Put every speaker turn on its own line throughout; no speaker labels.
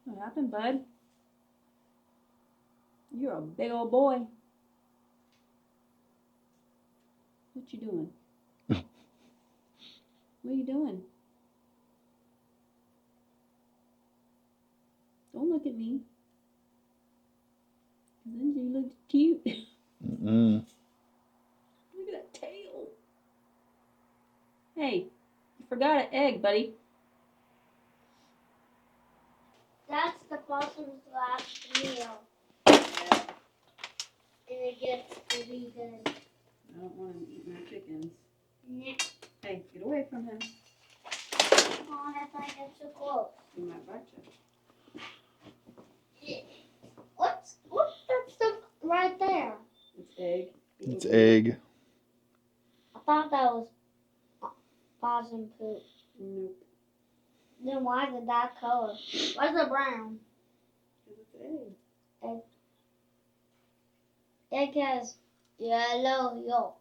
What happened, bud? You're a big old boy. What you doing? What are you doing? Don't look at me. Then you look cute.
Mm-mm.
Look at that tail. Hey, you forgot an egg, buddy.
That's the possum's last meal.
Yeah.
And it gets to be good.
I don't want him eating our chickens.
Yeah.
Hey, get away from him.
Oh, that's like it's so close.
He might bite you.
What's that stuff right there?
It's egg.
It's egg.
I thought that was possum poop.
Nope.
Then why is it that color? Why's it brown?
Because it's egg.
Egg has yellow yolk.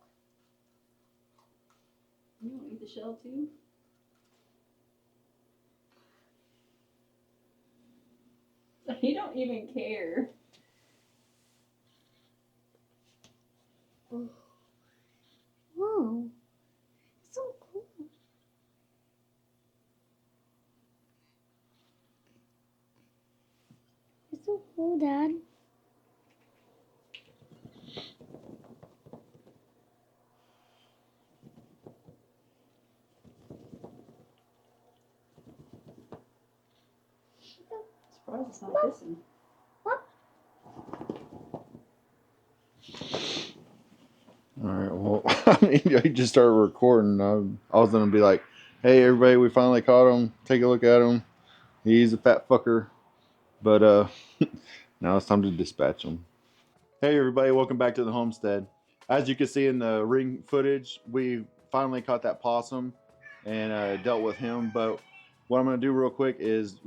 You want to eat the shell too? He don't even care.
Whoa. So cool. It's so cool, Dad.
Surprised it's not hissing.
All right. Well, I mean, you just started recording. I was gonna be like, "Hey, everybody, we finally caught him. Take a look at him. He's a fat fucker." But now it's time to dispatch him. Hey, everybody, welcome back to the homestead. As you can see in the ring footage, we finally caught that possum and dealt with him. But what I'm gonna do real quick is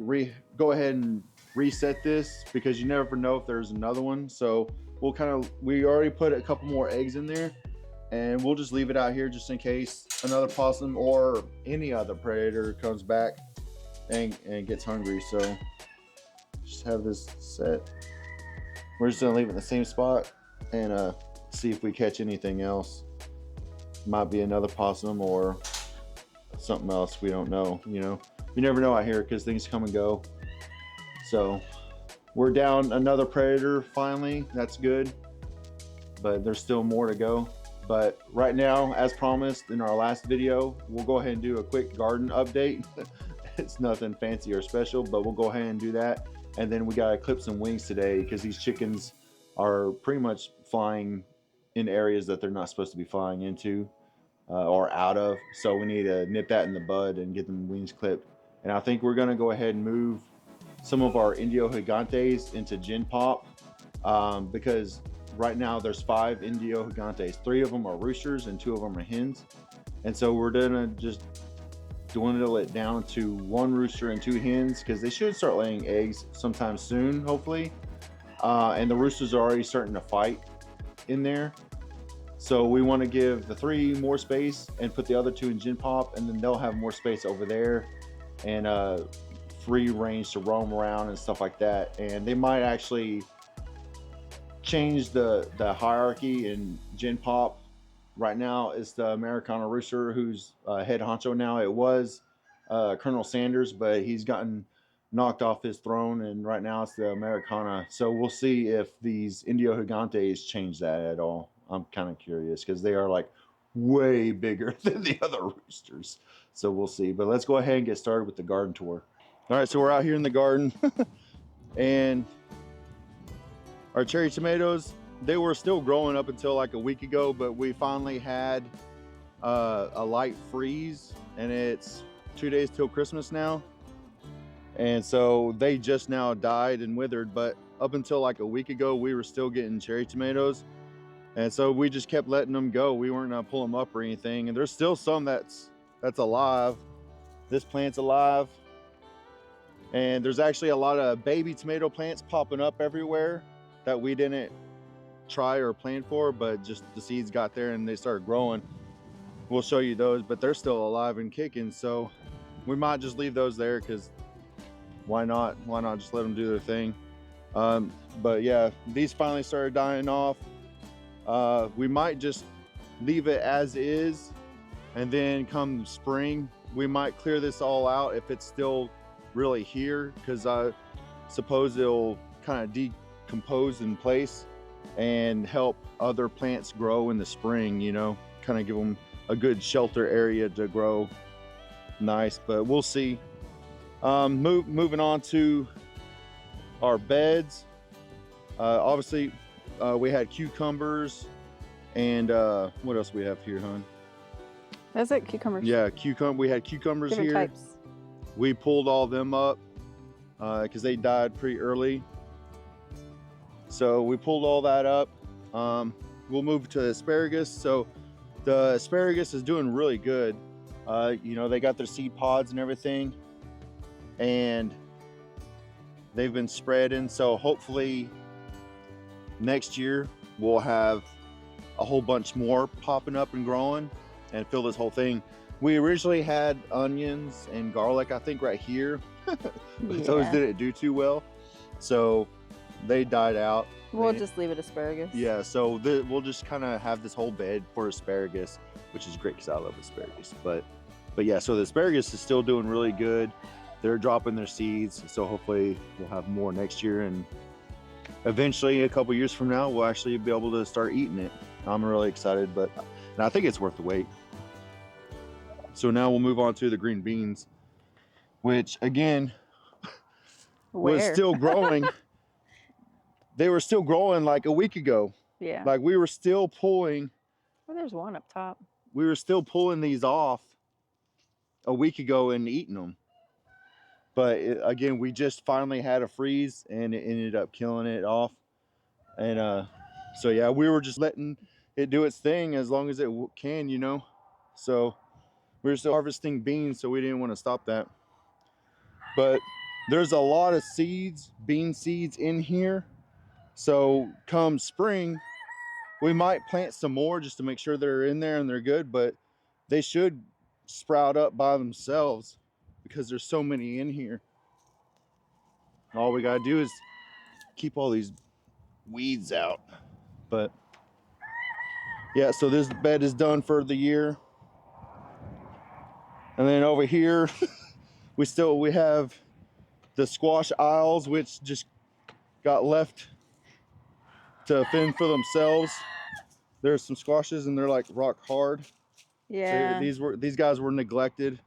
go ahead and reset this because you never know if there's another one. So we already put a couple more eggs in there, and we'll just leave it out here just in case another possum or any other predator comes back and gets hungry. So just have this set. We're just gonna leave it in the same spot and see if we catch anything else. Might be another possum or something else. We don't know. You never know out here because things come and go. So we're down another predator finally. That's good, but there's still more to go. But right now, as promised in our last video, we'll go ahead and do a quick garden update. It's nothing fancy or special, but we'll go ahead and do that. And then we gotta clip some wings today because these chickens are pretty much flying in areas that they're not supposed to be flying into or out of. So we need to nip that in the bud and get them wings clipped. And I think we're gonna go ahead and move some of our Indio Gigantes into Gin Pop because right now there's 5 Indio Gigantes. 3 of them are roosters and 2 of them are hens. And so we're gonna just dwindle it down to 1 rooster and 2 hens because they should start laying eggs sometime soon, hopefully. And the roosters are already starting to fight in there. So we want to give the 3 more space and put the other 2 in Gin Pop, and then they'll have more space over there and free range to roam around and stuff like that. And they might actually change the hierarchy in Gin Pop. Right now, it's the Americana Rooster who's head honcho now. It was Colonel Sanders, but he's gotten knocked off his throne, and right now it's the Americana. So we'll see if these Indio Gigantes change that at all. I'm kind of curious because they are like way bigger than the other roosters. So we'll see. But let's go ahead and get started with the garden tour. All right, so we're out here in the garden, and our cherry tomatoes, they were still growing up until like a week ago, but we finally had a light freeze, and it's 2 days till Christmas now. And so they just now died and withered, but up until like a week ago, we were still getting cherry tomatoes. And so we just kept letting them go. We weren't gonna pull them up or anything. And there's still some that's alive. This plant's alive. And there's actually a lot of baby tomato plants popping up everywhere that we didn't try or plan for, but just the seeds got there and they started growing. We'll show you those, but they're still alive and kicking. So we might just leave those there because why not? Why not just let them do their thing? But yeah, these finally started dying off. We might just leave it as is, and then come spring, we might clear this all out if it's still really here, because I suppose it'll kind of decompose in place and help other plants grow in the spring, you know, kind of give them a good shelter area to grow nice. But we'll see. Moving on to our beds. Obviously, we had cucumbers, and what else we have here, hon?
That's it, cucumbers.
Yeah, we had cucumbers
Different
here.
types.
We pulled all them up because they died pretty early. So we pulled all that up. We'll move to asparagus. So the asparagus is doing really good. You know, they got their seed pods and everything, and they've been spreading. So hopefully next year we'll have a whole bunch more popping up and growing and fill this whole thing. We originally had onions and garlic, I think, right here. But those didn't do too well, so they died out.
We'll just leave it asparagus.
Yeah, so we'll just kind of have this whole bed for asparagus, which is great because I love asparagus. But yeah, so the asparagus is still doing really good. They're dropping their seeds, so hopefully we'll have more next year, and eventually a couple years from now we'll actually be able to start eating it. I'm really excited, and I think it's worth the wait. So now we'll move on to the green beans, which again was still growing. They were still growing like a week ago.
Yeah.
Like we were still pulling.
Well, there's one up top.
We were still pulling these off a week ago and eating them. But again, we just finally had a freeze and it ended up killing it off. And so yeah, we were just letting it do its thing as long as it can, you know. So we were still harvesting beans, so we didn't want to stop that. But there's a lot of seeds, bean seeds in here. So come spring, we might plant some more just to make sure they're in there and they're good, but they should sprout up by themselves because there's so many in here. All we gotta do is keep all these weeds out. But yeah, so this bed is done for the year. And then over here, we have the squash aisles, which just got left to fend for themselves. There's some squashes and they're like rock hard.
Yeah.
So these guys were neglected.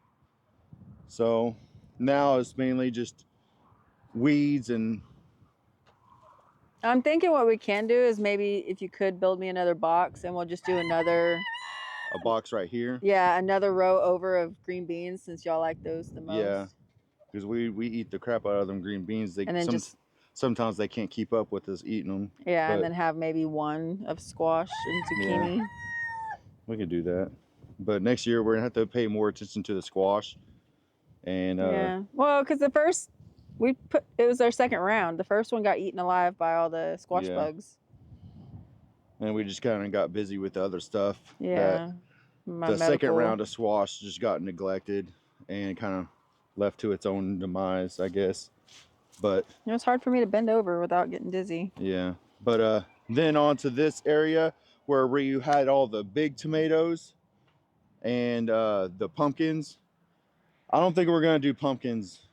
So now it's mainly just weeds. And
I'm thinking what we can do is maybe if you could build me another box, and we'll just do another
a box right here.
Yeah, another row over of green beans, since y'all like those the most.
Yeah, because we eat the crap out of them green beans.
And then
sometimes they can't keep up with us eating them.
Yeah, and then have maybe one of squash and zucchini.
Yeah, we could do that. But next year we're gonna have to pay more attention to the squash. And
yeah, well, because it was our second round. The first one got eaten alive by all the squash bugs.
And we just kind of got busy with the other stuff.
Yeah.
The second round of squash just got neglected and kind of left to its own demise, I guess. But
it was hard for me to bend over without getting dizzy.
Yeah. But then on to this area where you had all the big tomatoes and the pumpkins. I don't think we're gonna do pumpkins.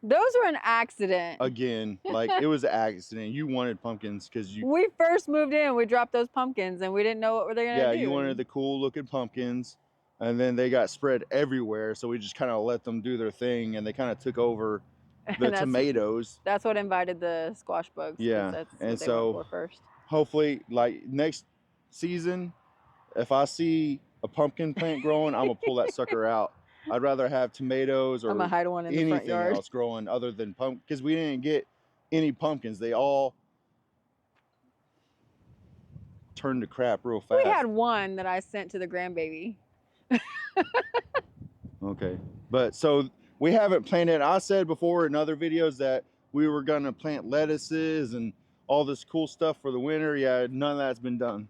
Those were an accident.
Again, like it was an accident. You wanted pumpkins because
we first moved in, we dropped those pumpkins and we didn't know what they were gonna do.
Yeah, you wanted the cool looking pumpkins, and then they got spread everywhere, so we just kind of let them do their thing, and they kind of took over the tomatoes.
That's what invited the squash bugs.
Yeah, and so hopefully, like next season, if I see a pumpkin plant growing, I'm gonna pull that sucker out. I'd rather have tomatoes or
I'm gonna hide one in the front yard.
Anything else growing other than pumpkin, because we didn't get any pumpkins. They all turned to crap real fast.
We had one that I sent to the grandbaby.
Okay, but so we haven't planted. I said before in other videos that we were gonna plant lettuces and all this cool stuff for the winter. Yeah, none of that's been done.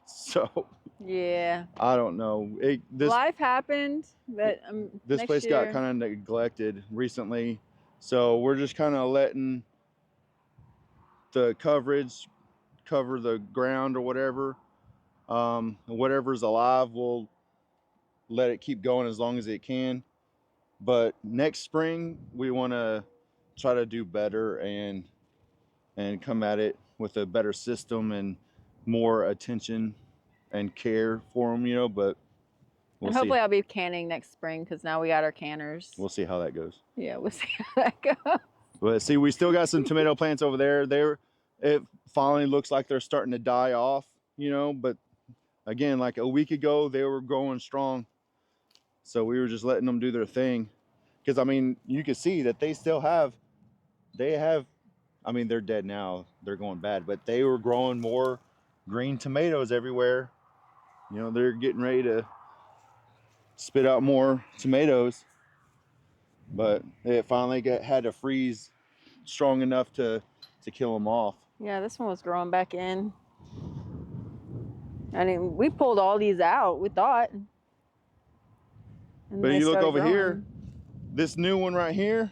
So
yeah,
I don't know.
Life happened, but
this place got kind of neglected recently. So we're just kind of letting the coverage cover the ground or whatever. Whatever's alive, we'll let it keep going as long as it can. But next spring, we want to try to do better and come at it with a better system and more attention and care for them, you know. But we'll
and
see.
hopefully I'll be canning next spring because now we got our canners.
We'll see how that goes.
Yeah, we'll see how that goes.
But see, we still got some tomato plants over there. It finally looks like they're starting to die off, you know. But again, like a week ago, they were growing strong. So we were just letting them do their thing. Because, I mean, you can see that they have, I mean, they're dead now. They're going bad. But they were growing more green tomatoes everywhere. You know, they're getting ready to spit out more tomatoes. But it finally had to freeze strong enough to kill them off.
Yeah, this one was growing back in. I mean, we pulled all these out, we thought. And
But
they
you look
started
over
growing.
here, this new one right here.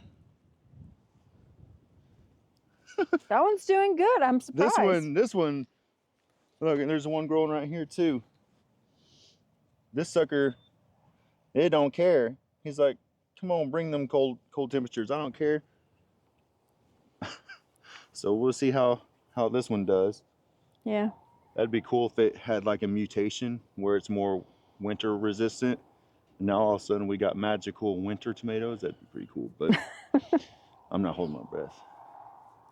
That one's doing good. I'm surprised.
This one, look, and there's one growing right here too. This sucker, it don't care. He's like, come on, bring them cold temperatures. I don't care. So we'll see how this one does.
Yeah.
That'd be cool if it had like a mutation where it's more winter resistant. Now all of a sudden we got magical winter tomatoes. That'd be pretty cool, but I'm not holding my breath.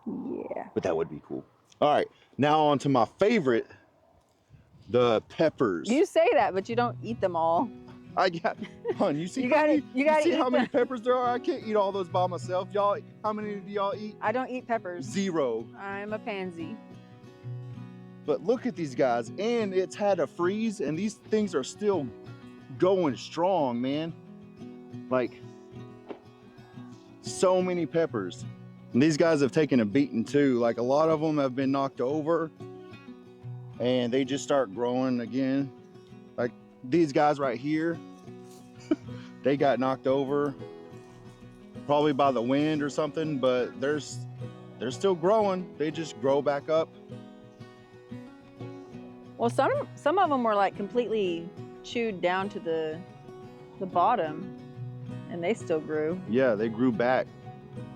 Yeah.
But that would be cool. All right, now on to my favorite, the peppers.
You say that, but you don't eat them all.
I got, hon, you see,
You gotta
see
eat
how many
them.
peppers there are? I can't eat all those by myself. Y'all, how many do y'all eat?
I don't eat peppers.
0.
I'm a pansy.
But look at these guys, and it's had a freeze, and these things are still going strong, man. Like, so many peppers. And these guys have taken a beating too. Like, a lot of them have been knocked over, and they just start growing again. Like these guys right here, they got knocked over probably by the wind or something, but they're still growing. They just grow back up.
Well, some of them were like completely chewed down to the bottom, and they still grew.
Yeah, they grew back.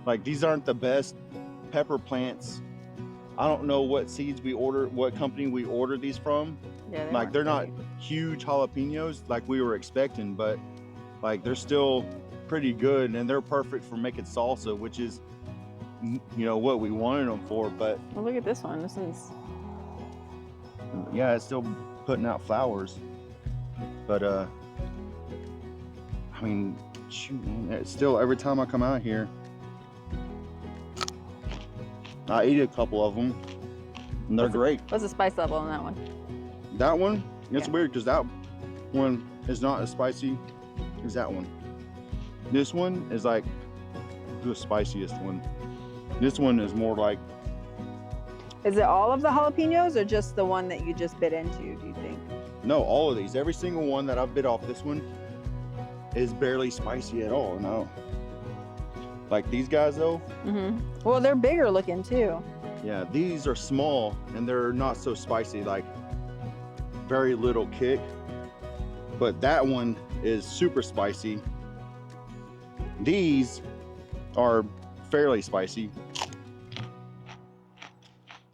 Like, these aren't the best pepper plants. I don't know what seeds we ordered, what company we ordered these from.
Yeah, they
Like,
weren't
they're not
great.
huge jalapenos like we were expecting, but like they're still pretty good, and they're perfect for making salsa, which is, you know, what we wanted them for. But
Well, look at this one. This one's
yeah, it's still putting out flowers. But I mean, shoot, man, it's still, every time I come out here, I eat a couple of them, and they're great.
what's the spice level on that one?
That one, it's
Yeah.
weird because that one is not as spicy as that one. This one is like the spiciest one. This one is more like,
Is it all of the jalapenos or just the one that you just bit into, do you think?
no, all of these, every single one that I've bit off this one is barely spicy at all. No, like these guys though,
Mm-hmm. Well, they're bigger looking too.
yeah, these are small and they're not so spicy, like very little kick. But that one is super spicy. These are fairly spicy.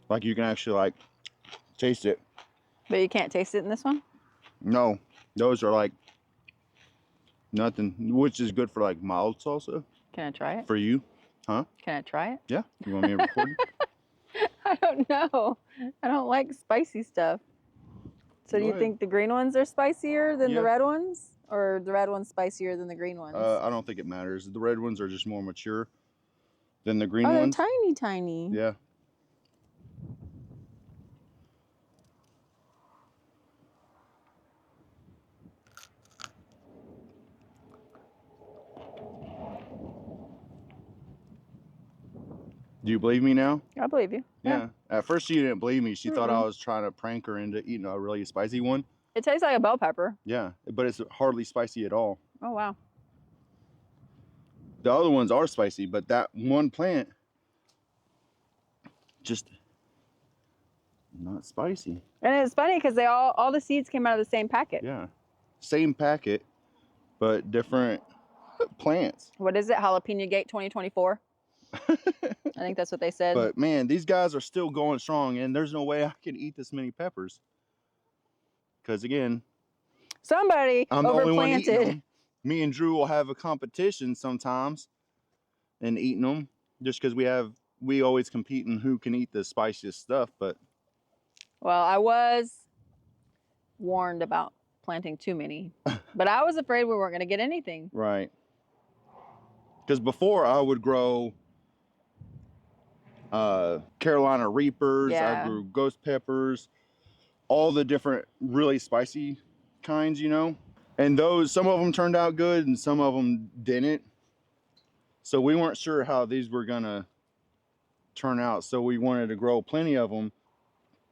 Like, you can actually like taste it.
But you can't taste it in this one?
No, those are like nothing, which is good for like mild salsa
Can I try it?
for you.
Can I try it?
Yeah, you want me to record?
I don't know. I don't like spicy stuff. So
Go
do you
ahead.
think the green ones are spicier than
Yeah.
the red ones? Or the red ones spicier than the green ones?
I don't think it matters. The red ones are just more mature than the green
oh, they're
ones.
tiny, tiny.
Yeah. Do you believe me now?
I believe you.
Yeah. At first she didn't believe me. She thought I
Mm-mm.
was trying to prank her into eating a really spicy one.
It tastes like a bell pepper.
Yeah, but it's hardly spicy at all.
Oh, wow.
The other ones are spicy, but that one plant just not spicy.
And it's funny because they all the seeds came out of the same packet.
Yeah. Same packet, but different plants.
What is it? Jalapeno Gate 2024? I think that's what they said.
But man, these guys are still going strong, and there's no way I can eat this many peppers. Because again,
Somebody
I'm the only one eating
overplanted.
them. Me and Drew will have a competition sometimes in eating them, just because we always compete in who can eat the spiciest stuff. But
Well, I was warned about planting too many, but I was afraid we weren't going to get anything.
right, because before I would grow Carolina Reapers,
Yeah.
I grew ghost peppers, all the different really spicy kinds, you know. And those, some of them turned out good and some of them didn't. So we weren't sure how these were gonna turn out. So we wanted to grow plenty of them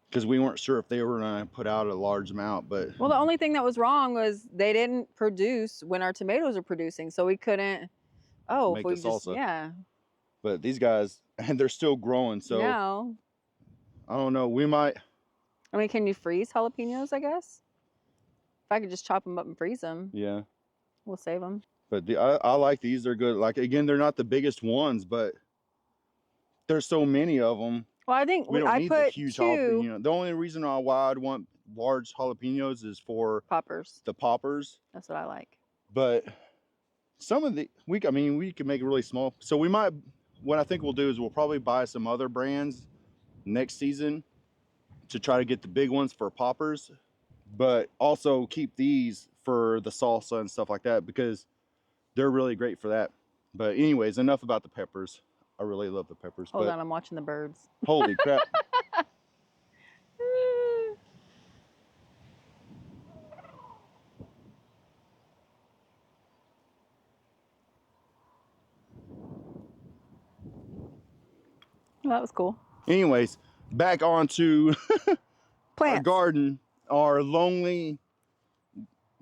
because we weren't sure if they were gonna put out a large amount. But
Well, the only thing that was wrong was they didn't produce when our tomatoes are producing, so we couldn't. Oh,
Make
if we
the
just
salsa.
yeah.
but these guys, and they're still growing. So
No,
I don't know. We might.
I mean, can you freeze jalapenos? I guess if I could just chop them up and freeze them,
Yeah.
we'll save them.
But I like these. They're good. Like again, they're not the biggest ones, but there's so many of them.
Well, I think
We don't
I
need the
put
huge
2
jalapeno. The only reason why I'd want large jalapenos is for
poppers.
the poppers.
That's what I like.
But some of the we can make it really small. So we might. What I think we'll do is we'll probably buy some other brands next season to try to get the big ones for poppers, but also keep these for the salsa and stuff like that because they're really great for that. But anyways, enough about the peppers. I really love the peppers.
Hold
but
on, I'm watching the birds.
holy crap.
Well, that was cool.
Anyways, back onto our
Plants.
garden. Our lonely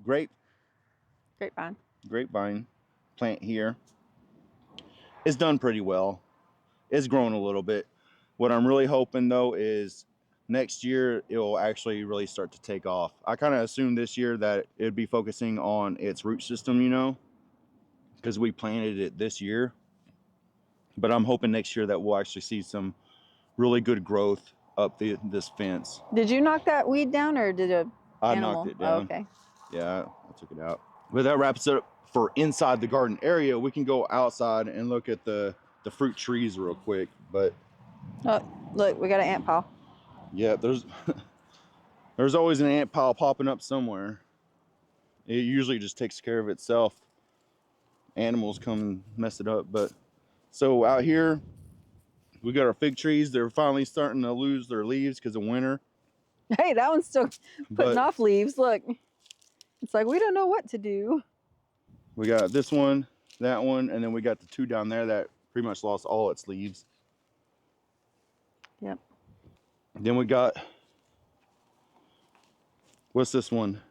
Grapevine.
grapevine plant here is done pretty well. It's grown a little bit. What I'm really hoping though is next year it will actually really start to take off. I kind of assumed this year that it'd be focusing on its root system, you know, because we planted it this year. But I'm hoping next year that we'll actually see some really good growth up this fence.
Did you knock that weed down or did a
I
animal?
knocked it down.
Oh, okay.
Yeah, I took it out. But that wraps it up for inside the garden area. We can go outside and look at the fruit trees real quick. But
Oh, look, we got an ant pile.
yeah, there's always an ant pile popping up somewhere. It usually just takes care of itself. Animals come and mess it up. But so out here, we got our fig trees. They're finally starting to lose their leaves because of winter.
Hey, that one's still putting
But
off leaves. Look, it's like we don't know what to do.
we got this one, that one, and then we got the 2 down there that pretty much lost all its leaves.
Yep.
Then we got, what's this one?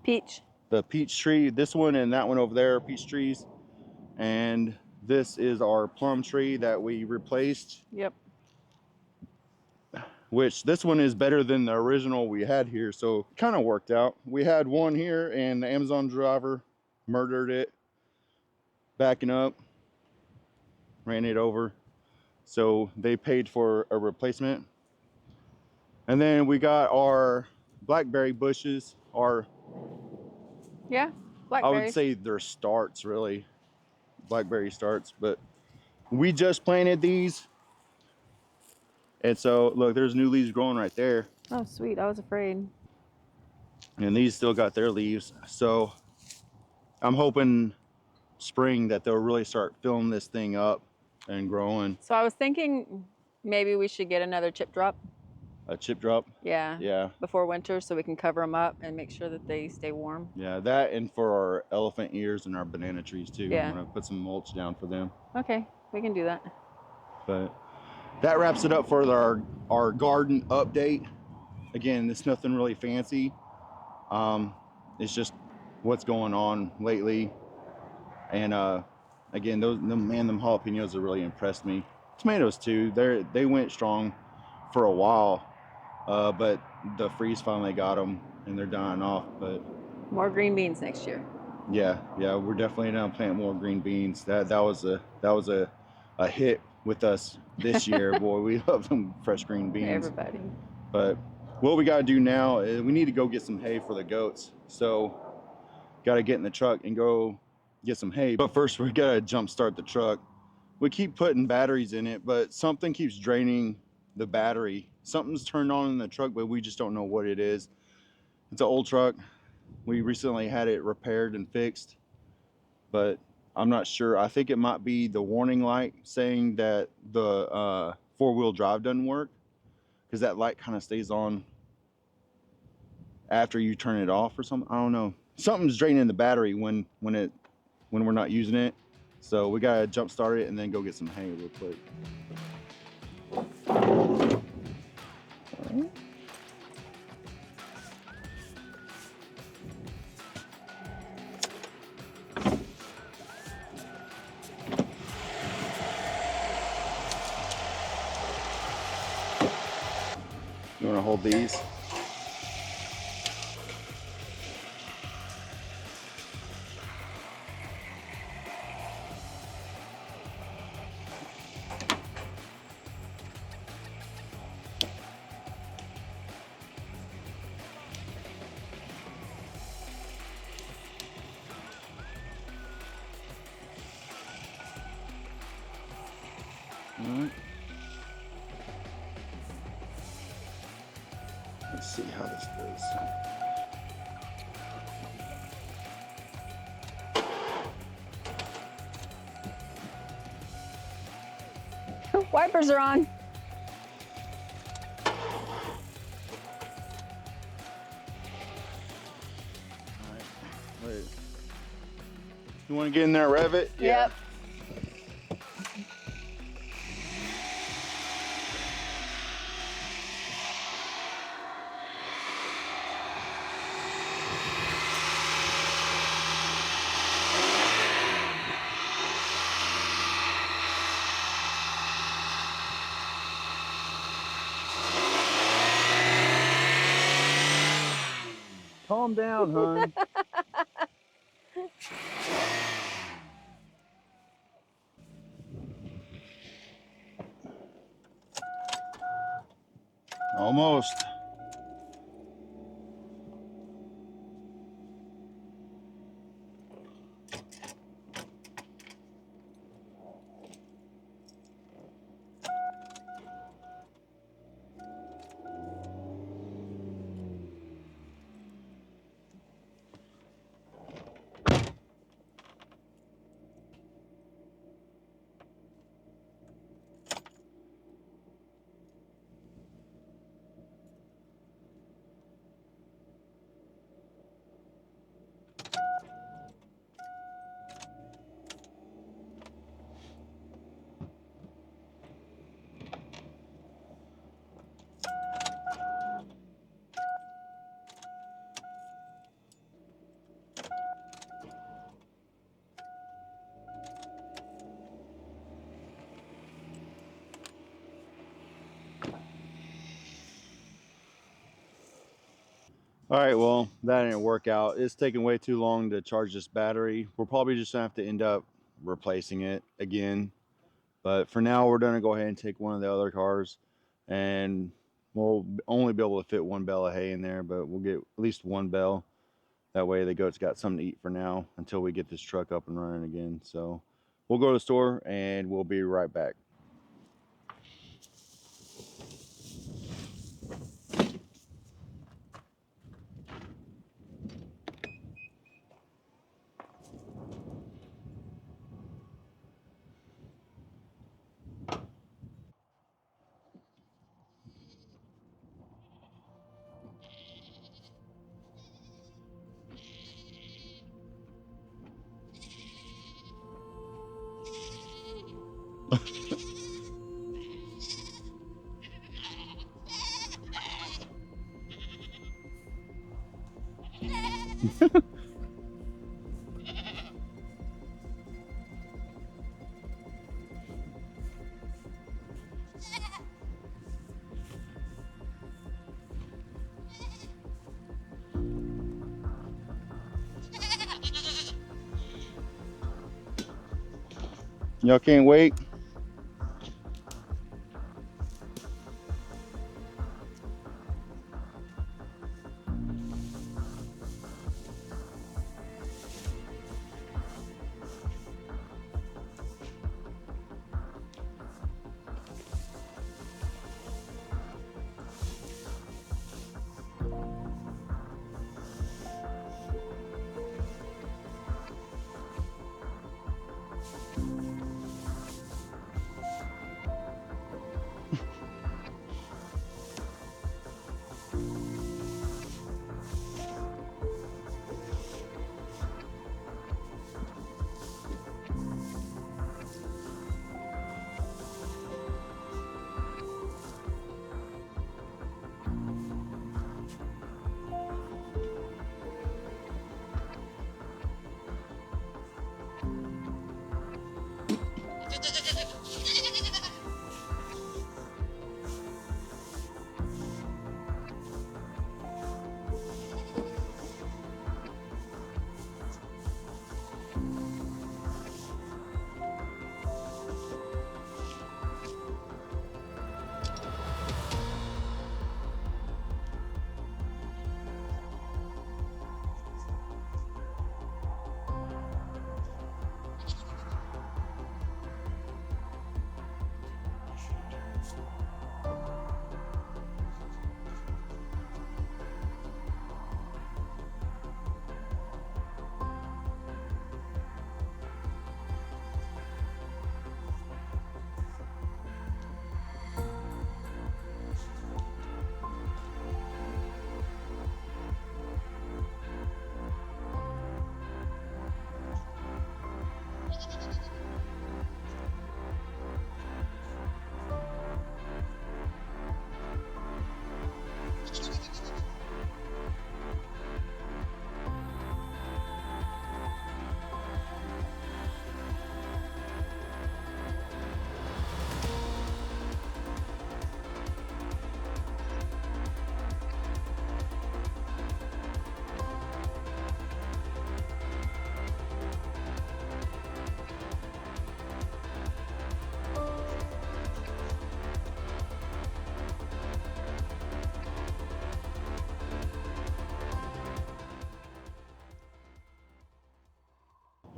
Peach.
The peach tree. This one and that one over there are peach trees. And this is our plum tree that we replaced,
Yep.
which this one is better than the original we had here. So it kind of worked out. We had one here and the Amazon driver murdered it, backing up, ran it over. So they paid for a replacement. And then we got our blackberry bushes,
Yeah.
I
Blackberries.
would say they're starts, really. Blackberry starts, but we just planted these. And so, look, there's new leaves growing right there.
Oh, sweet. I was afraid.
And these still got their leaves. So I'm hoping spring that they'll really start filling this thing up and growing.
So I was thinking maybe we should get another chip drop.
A chip drop.
Yeah.
Yeah.
Before winter so we can cover them up and make sure that they stay warm.
Yeah, that and for our elephant ears and our banana trees too.
Yeah.
I'm gonna put some mulch down for them.
Okay, we can do that.
But that wraps it up for our garden update. Again, it's nothing really fancy. It's just what's going on lately. And again, them jalapenos have really impressed me. Tomatoes too. They went strong for a while, but the freeze finally got them, and they're dying off. But
More green beans next year.
yeah, we're definitely gonna plant more green beans. That was a hit with us this year. Boy, we love them fresh green beans.
Everybody.
But what we gotta do now is we need to go get some hay for the goats. So gotta get in the truck and go get some hay. But first we gotta jump start the truck. We keep putting batteries in it, but something keeps draining the battery. Something's turned on in the truck, but we just don't know what it is. It's an old truck. We recently had it repaired and fixed, but I'm not sure. I think it might be the warning light saying that the four-wheel drive doesn't work, because that light kind of stays on after you turn it off or something. I don't know. Something's draining the battery when we're not using it. So we gotta jump start it and then go get some hay real quick. You wanna hold these? Alright. Let's see how this goes.
Wipers are on.
Alright. Wait. You wanna get in there and rev it?
Yep.
Calm down, hon. Almost. All right, well, that didn't work out. It's taking way too long to charge this battery. We're probably just gonna have to end up replacing it again. But for now, we're gonna go ahead and take one of the other cars, and we'll only be able to fit one bale of hay in there, but we'll get at least one bale. That way the goats got something to eat for now until we get this truck up and running again. So we'll go to the store and we'll be right back. Y'all can't wait.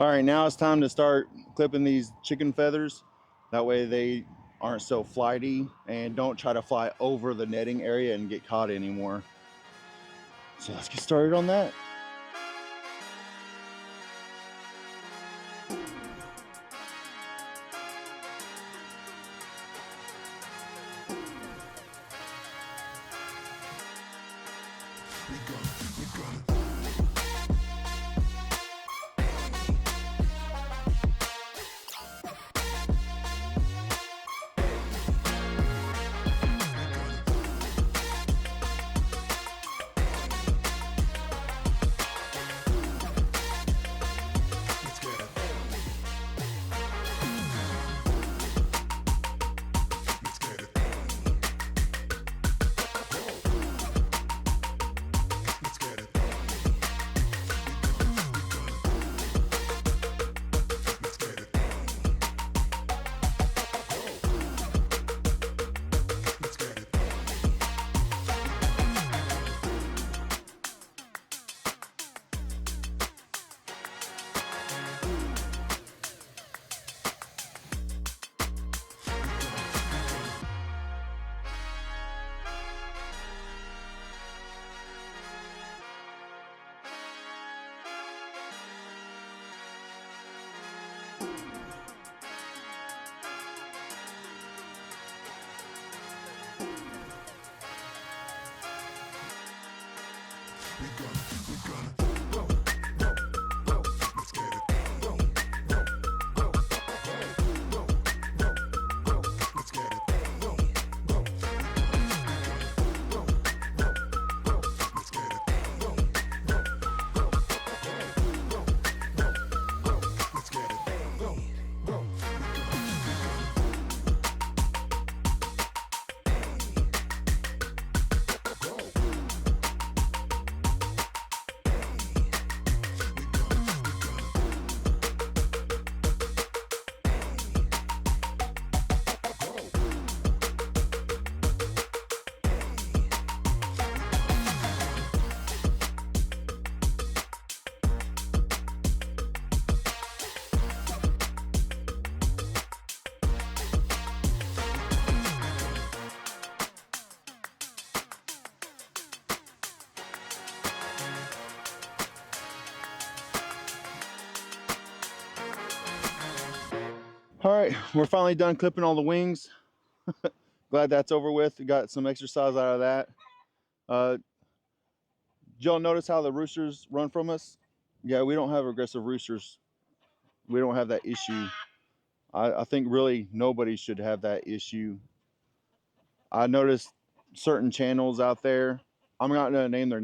All right, now it's time to start clipping these chicken feathers. That way they aren't so flighty and don't try to fly over the netting area and get caught anymore. So let's get started on that. All right, we're finally done clipping all the wings. Glad that's over with. We got some exercise out of that. Did y'all notice how the roosters run from us? Yeah, we don't have aggressive roosters. We don't have that issue. I think really nobody should have that issue. I noticed certain channels out there. I'm not gonna name the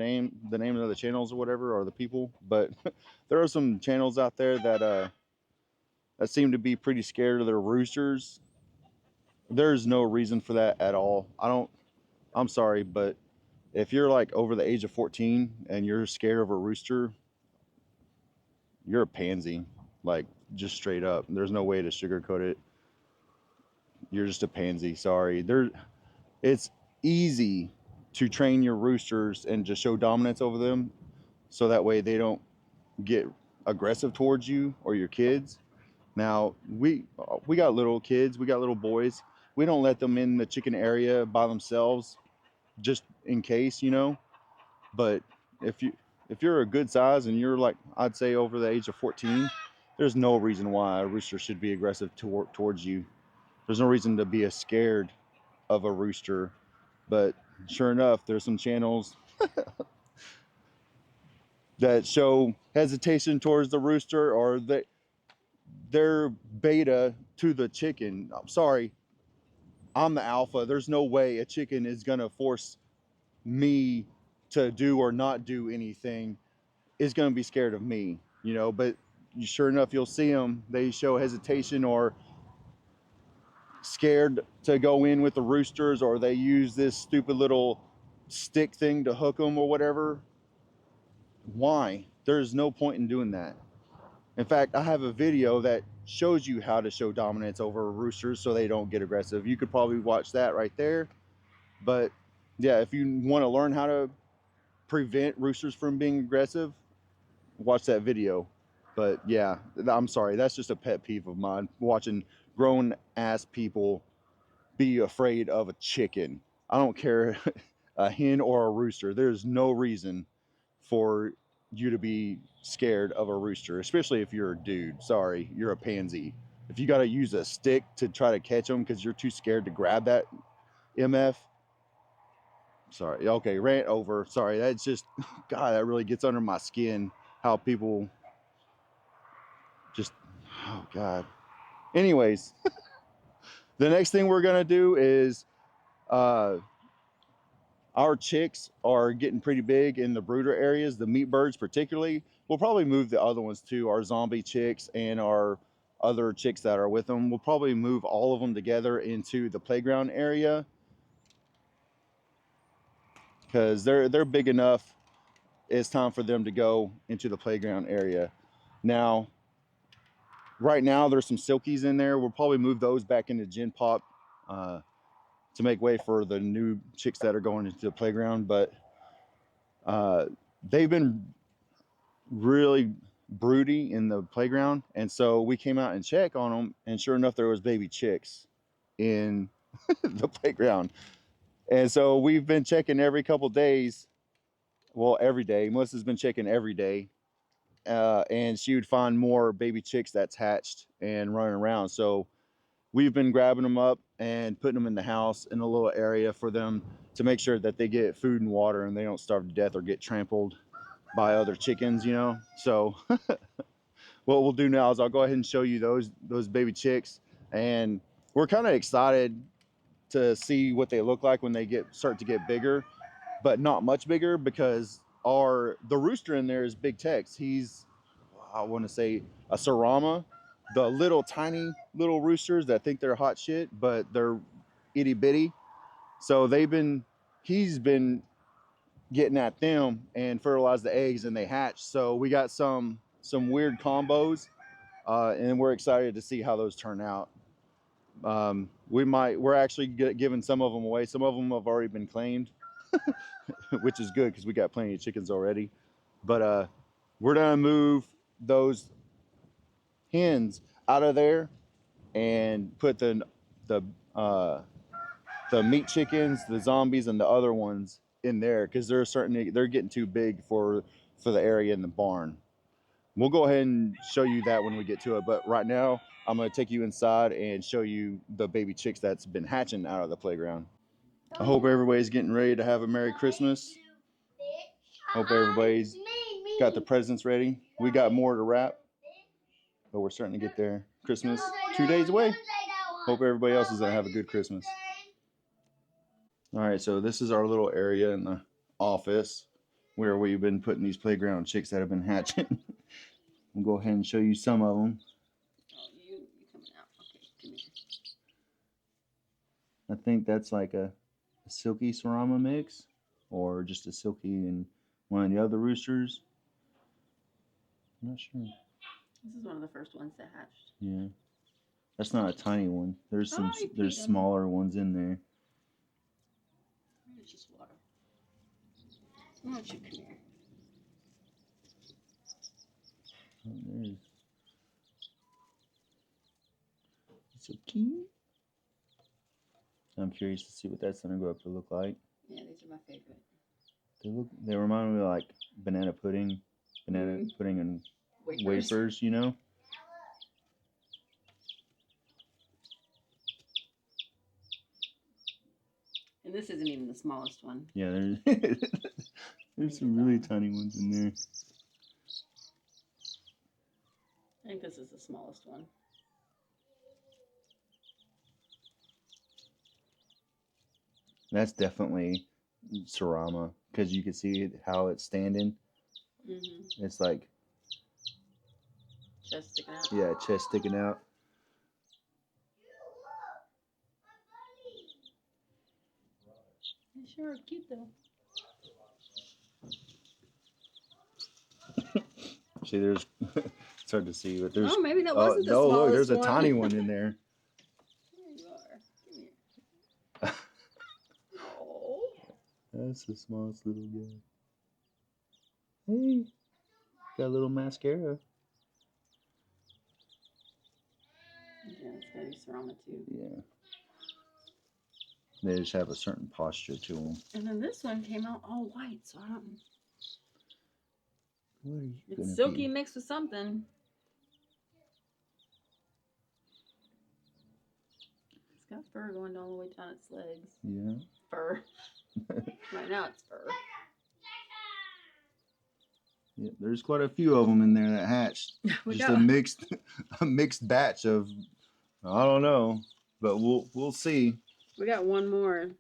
name of the channels or whatever, or the people, but there are some channels out there that seem to be pretty scared of their roosters. There's no reason for that at all. I'm sorry, but if you're like over the age of 14 and you're scared of a rooster, you're a pansy. Like, just straight up. There's no way to sugarcoat it. You're just a pansy. Sorry. It's easy to train your roosters and just show dominance over them, so that way they don't get aggressive towards you or your kids. Now, we got little kids, we got little boys. We don't let them in the chicken area by themselves, just in case, you know. But if you're a good size and you're like, I'd say over the age of 14, there's no reason why a rooster should be aggressive towards you. There's no reason to be scared of a rooster. But sure enough, there's some channels that show hesitation towards the rooster, or they're beta to the chicken. I'm sorry, I'm the alpha. There's no way a chicken is gonna force me to do or not do anything. Is gonna be scared of me, you know. But sure enough, you'll see them. They show hesitation or scared to go in with the roosters, or they use this stupid little stick thing to hook them or whatever. Why? There's no point in doing that. In fact, I have a video that shows you how to show dominance over roosters so they don't get aggressive. You could probably watch that right there. But yeah, if you want to learn how to prevent roosters from being aggressive, watch that video. But yeah, I'm sorry, that's just a pet peeve of mine, watching grown ass people be afraid of a chicken. I don't care, a hen or a rooster. There's no reason for you to be scared of a rooster, especially if you're a dude. Sorry, you're a pansy. If you got to use a stick to try to catch them because you're too scared to grab that MF, sorry. Okay, rant over. Sorry, that's just, God, that really gets under my skin how people just, oh God. Anyways, the next thing we're gonna do is our chicks are getting pretty big in the brooder areas, the meat birds particularly. We'll probably move the other ones too, our zombie chicks and our other chicks that are with them. We'll probably move all of them together into the playground area because they're big enough. It's time for them to go into the playground area. Now, right now there's some silkies in there. We'll probably move those back into Gen Pop to make way for the new chicks that are going into the playground. But they've been really broody in the playground, and so we came out and checked on them, and sure enough, there was baby chicks in the playground. And so we've been checking every couple days. Well, every day. Melissa's been checking every day, and she would find more baby chicks that's hatched and running around. So we've been grabbing them up and putting them in the house in a little area for them to make sure that they get food and water and they don't starve to death or get trampled by other chickens, you know. So what we'll do now is I'll go ahead and show you those baby chicks, and we're kind of excited to see what they look like when they start to get bigger, but not much bigger, because the rooster in there is Big Tex. He's, I want to say, a Sarama, the little tiny little roosters that think they're hot shit, but they're itty bitty. So he's been getting at them and fertilize the eggs, and they hatch. So we got some weird combos, and we're excited to see how those turn out. We're actually giving some of them away. Some of them have already been claimed, which is good because we got plenty of chickens already. But we're gonna move those hens out of there and put the meat chickens, the zombies, and the other ones in there because they're getting too big for the area in the barn. we'll go ahead and show you that when we get to it. But right now, I'm going to take you inside and show you the baby chicks that's been hatching out of the playground. I hope everybody's getting ready to have a Merry Christmas. Hope everybody's got the presents ready. We got more to wrap, but we're starting to get there. Christmas 2 days away. Hope everybody else is going to have a good Christmas. All right, so this is our little area in the office where we've been putting these playground chicks that have been hatching. We'll go ahead and show you some of them.
Oh, you coming out. Okay, come here.
I think that's like a silky Sarama mix or just a silky and one of the other roosters. I'm not sure.
This is one of the first ones that hatched.
Yeah. That's not a tiny one. There's some
Hi,
there's
Peter.
smaller ones in there.
It's just water. Why don't you come here?
Oh, there's so cute. I'm curious to see what that's gonna go up to look like.
Yeah, these are my favorite.
They remind me of like banana pudding and wafers, you know?
And this isn't even the smallest one.
Yeah, there's some really tiny ones in there.
I think this is the smallest one.
That's definitely Sarama because you can see how it's standing.
Mm-hmm.
It's like,
Chest sticking out.
yeah, chest sticking out.
They sure are cute though.
See, there's it's hard to see, but there's.
Oh, maybe that wasn't the
no,
smallest
look, there's a
one.
tiny one in there.
There you are. Come here. Oh.
That's the smallest little guy. Hey, got a little mascara.
Yeah, it's gotta be Sarama too.
Yeah. They just have a certain posture to them.
And then this one came out all white, so I don't.
What are you
It's
gonna
silky
be?
mixed with something. It's got fur going all the way down its legs.
Yeah.
Fur. Right now it's fur.
Yeah, there's quite a few of them in there that hatched. Just a mixed batch of, I don't know, but we'll see.
We got one more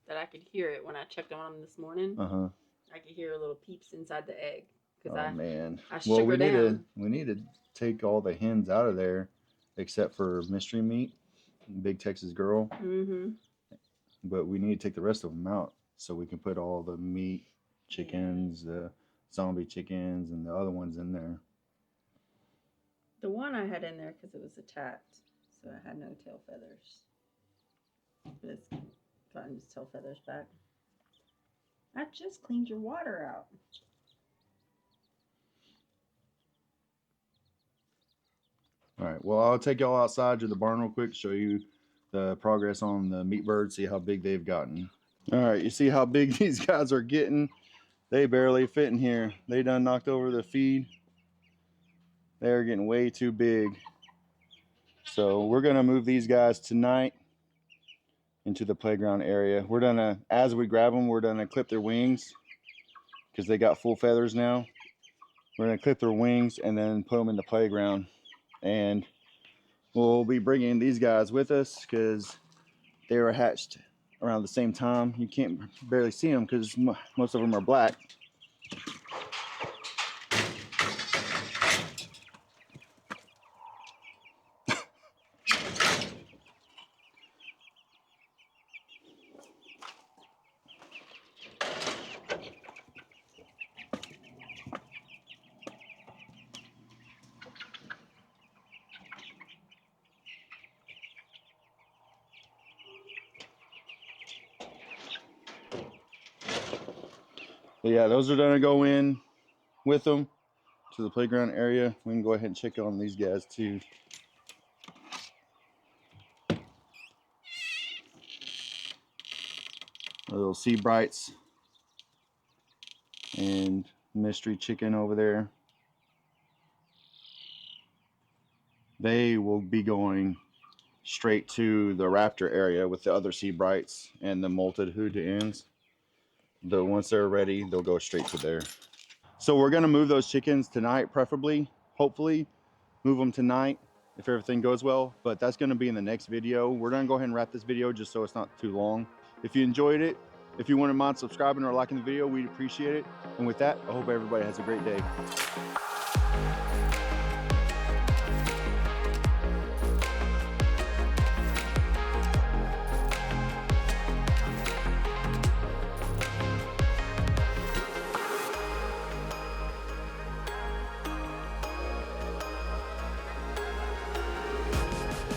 that I could hear it when I checked on them this morning.
Uh-huh.
I could hear little peeps inside the egg.
Oh man.
I shook her down.
We need to take all the hens out of there except for Mystery Meat, Big Texas Girl.
Mm-hmm.
But we need to take the rest of them out so we can put all the meat chickens, the zombie chickens, and the other ones in there.
The one I had in there because it was attacked, so it had no tail feathers. But it's gotten its tail feathers back. I just cleaned your water out.
All right. Well, I'll take y'all outside to the barn real quick, show you the progress on the meat birds, see how big they've gotten. All right. You see how big these guys are getting? They barely fit in here. They done knocked over the feed. They're getting way too big. So we're going to move these guys tonight into the playground area. We're going to, as we grab them, we're going to clip their wings because they got full feathers now. We're going to clip their wings and then put them in the playground. And we'll be bringing these guys with us because they were hatched around the same time. You can't barely see them because most of them are black. But yeah, those are gonna go in with them to the playground area. We can go ahead and check on these guys too. Little sea brights and mystery chicken over there. they will be going straight to the raptor area with the other sea brights and the molted hood ends. Once they're ready, they'll go straight to there. So we're gonna move those chickens tonight, preferably, hopefully, move them tonight if everything goes well. But that's gonna be in the next video. We're gonna go ahead and wrap this video just so it's not too long. If you enjoyed it, if you wouldn't mind subscribing or liking the video, we'd appreciate it. And with that, I hope everybody has a great day.